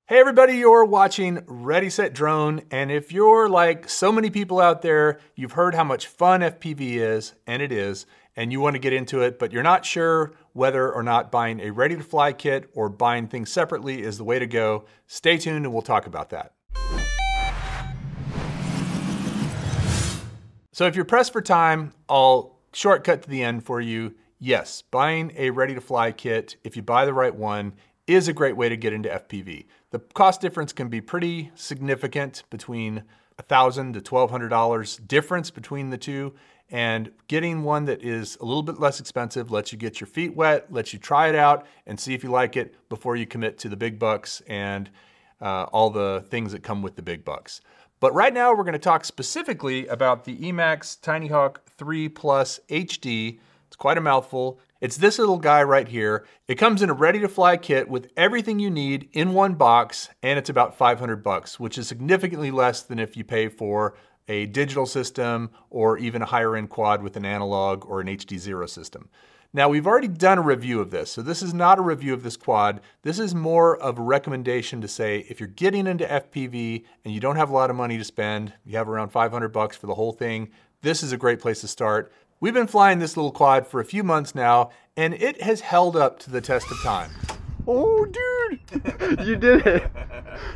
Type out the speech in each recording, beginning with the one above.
Hey everybody, you're watching Ready Set Drone, and if you're like so many people out there, you've heard how much fun FPV is, and it is, and you want to get into it, but you're not sure whether or not buying a ready-to-fly kit or buying things separately is the way to go. Stay tuned and we'll talk about that. So if you're pressed for time, I'll shortcut to the end for you. Yes, buying a ready-to-fly kit, if you buy the right one, is a great way to get into FPV. The cost difference can be pretty significant, between $1,000 to $1,200 difference between the two, and getting one that is a little bit less expensive lets you get your feet wet, lets you try it out and see if you like it before you commit to the big bucks and all the things that come with the big bucks. But right now we're gonna talk specifically about the EMAX TinyHawk 3 Plus HD. It's quite a mouthful. It's this little guy right here. It comes in a ready-to-fly kit with everything you need in one box, and it's about 500 bucks, which is significantly less than if you pay for a digital system or even a higher-end quad with an analog or an HD0 system. Now, we've already done a review of this, so this is not a review of this quad. This is more of a recommendation to say, if you're getting into FPV and you don't have a lot of money to spend, you have around 500 bucks for the whole thing, this is a great place to start. We've been flying this little quad for a few months now, and it has held up to the test of time. Oh, dude! You did it!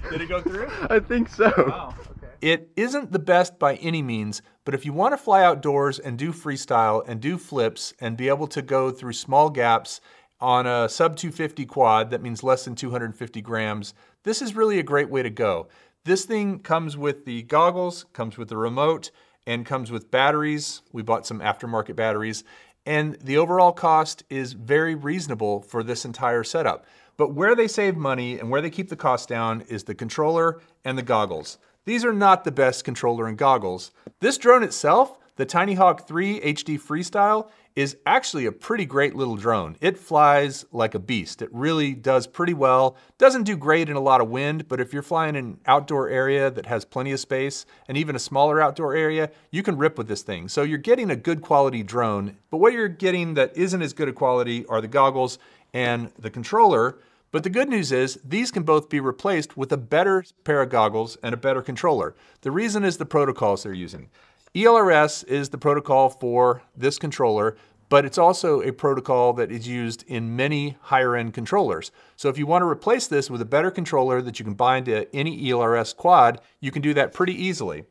Did it go through? I think so. Wow, okay. It isn't the best by any means, but if you want to fly outdoors and do freestyle and do flips and be able to go through small gaps on a sub 250 quad, that means less than 250 grams, this is really a great way to go. This thing comes with the goggles, comes with the remote, and comes with batteries. We bought some aftermarket batteries, and the overall cost is very reasonable for this entire setup. But where they save money and where they keep the cost down is the controller and the goggles. These are not the best controller and goggles. This drone itself, the TinyHawk 3 HD Freestyle, is actually a pretty great little drone. It flies like a beast. It really does pretty well. Doesn't do great in a lot of wind, but if you're flying in an outdoor area that has plenty of space, and even a smaller outdoor area, you can rip with this thing. So you're getting a good quality drone, but what you're getting that isn't as good a quality are the goggles and the controller. But the good news is these can both be replaced with a better pair of goggles and a better controller. The reason is the protocols they're using. ELRS is the protocol for this controller, but it's also a protocol that is used in many higher-end controllers. So if you want to replace this with a better controller that you can bind to any ELRS quad, you can do that pretty easily.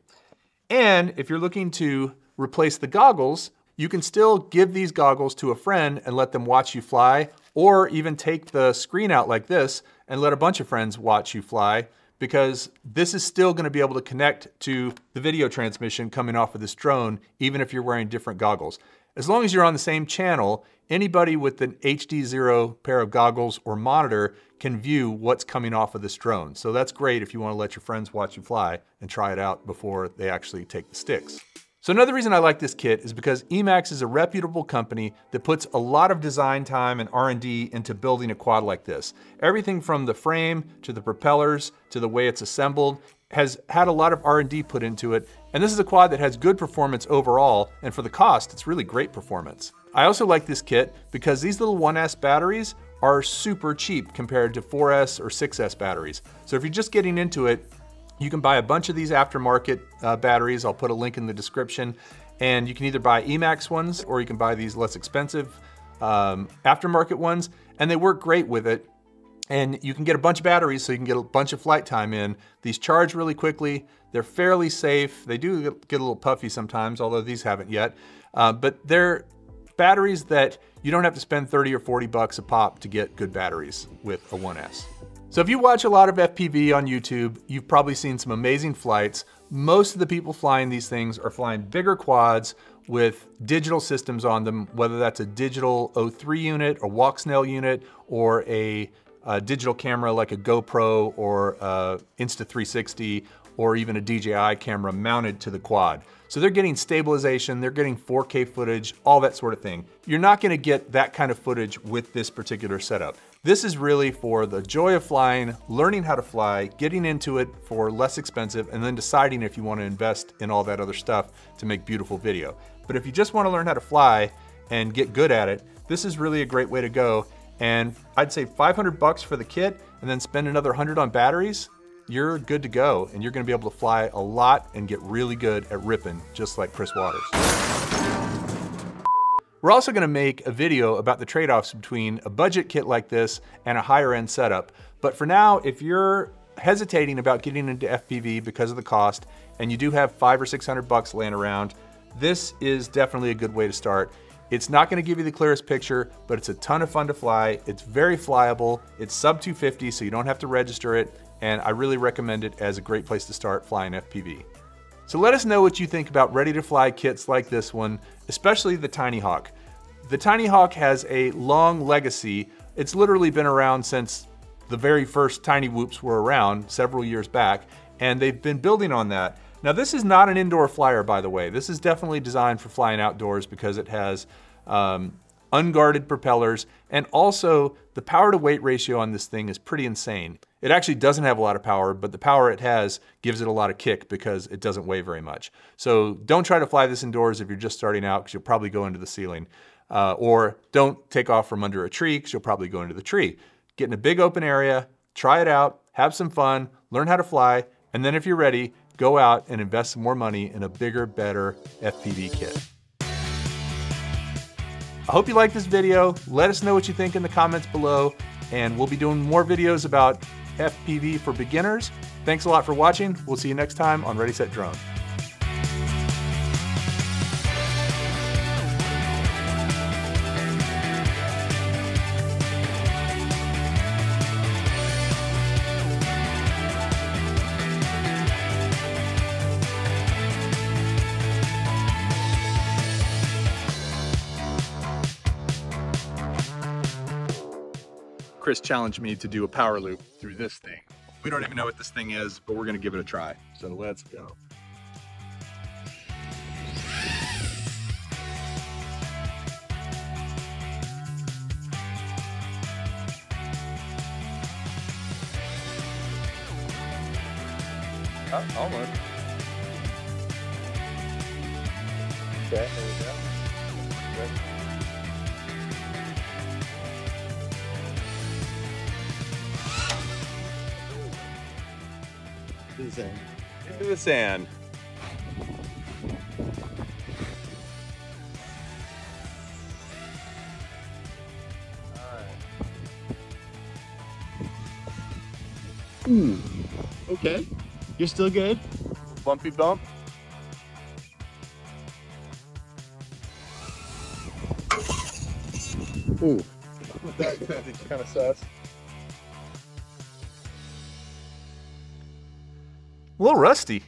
And if you're looking to replace the goggles, you can still give these goggles to a friend and let them watch you fly, or even take the screen out like this and let a bunch of friends watch you fly, because this is still going to be able to connect to the video transmission coming off of this drone, even if you're wearing different goggles. As long as you're on the same channel, anybody with an HD0 pair of goggles or monitor can view what's coming off of this drone. So that's great if you want to let your friends watch you fly and try it out before they actually take the sticks. So another reason I like this kit is because EMAX is a reputable company that puts a lot of design time and R&D into building a quad like this. Everything from the frame to the propellers to the way it's assembled has had a lot of R&D put into it. And this is a quad that has good performance overall, and for the cost, it's really great performance. I also like this kit because these little 1S batteries are super cheap compared to 4S or 6S batteries. So if you're just getting into it, you can buy a bunch of these aftermarket batteries. I'll put a link in the description. And you can either buy EMAX ones or you can buy these less expensive aftermarket ones. And they work great with it. And you can get a bunch of batteries so you can get a bunch of flight time in. These charge really quickly. They're fairly safe. They do get a little puffy sometimes, although these haven't yet. But they're batteries that you don't have to spend 30 or 40 bucks a pop to get good batteries with a 1S. So if you watch a lot of FPV on YouTube, you've probably seen some amazing flights. Most of the people flying these things are flying bigger quads with digital systems on them, whether that's a digital O3 unit, a walk snail unit, or a digital camera like a GoPro or Insta360, or even a DJI camera mounted to the quad. So they're getting stabilization, they're getting 4K footage, all that sort of thing. You're not gonna get that kind of footage with this particular setup. This is really for the joy of flying, learning how to fly, getting into it for less expensive, and then deciding if you want to invest in all that other stuff to make beautiful video. But if you just want to learn how to fly and get good at it, this is really a great way to go. And I'd say 500 bucks for the kit, and then spend another 100 on batteries, you're good to go, and you're gonna be able to fly a lot and get really good at ripping, just like Chris Waters. We're also gonna make a video about the trade-offs between a budget kit like this and a higher end setup. But for now, if you're hesitating about getting into FPV because of the cost, and you do have $500 or $600 laying around, this is definitely a good way to start. It's not gonna give you the clearest picture, but it's a ton of fun to fly. It's very flyable. It's sub 250, so you don't have to register it. And I really recommend it as a great place to start flying FPV. So let us know what you think about ready to fly kits like this one, especially the TinyHawk. The TinyHawk has a long legacy. It's literally been around since the very first Tiny Whoops were around several years back, and they've been building on that. Now this is not an indoor flyer, by the way. This is definitely designed for flying outdoors because it has unguarded propellers, and also the power to weight ratio on this thing is pretty insane. It actually doesn't have a lot of power, but the power it has gives it a lot of kick because it doesn't weigh very much. So don't try to fly this indoors if you're just starting out, because you'll probably go into the ceiling. Or don't take off from under a tree, because you'll probably go into the tree. Get in a big open area, try it out, have some fun, learn how to fly, and then if you're ready, go out and invest some more money in a bigger, better FPV kit. I hope you liked this video. Let us know what you think in the comments below, and we'll be doing more videos about FPV for beginners. Thanks a lot for watching. We'll see you next time on Ready, Set, Drone. Chris challenged me to do a power loop through this thing. We don't even know what this thing is, but we're gonna give it a try. So let's go. Oh, almost. Okay, there we go. Good. Into the sand. Into the sand. Ooh. Okay. You're still good? Bumpy bump. Ooh. That's kind of sus. A little rusty.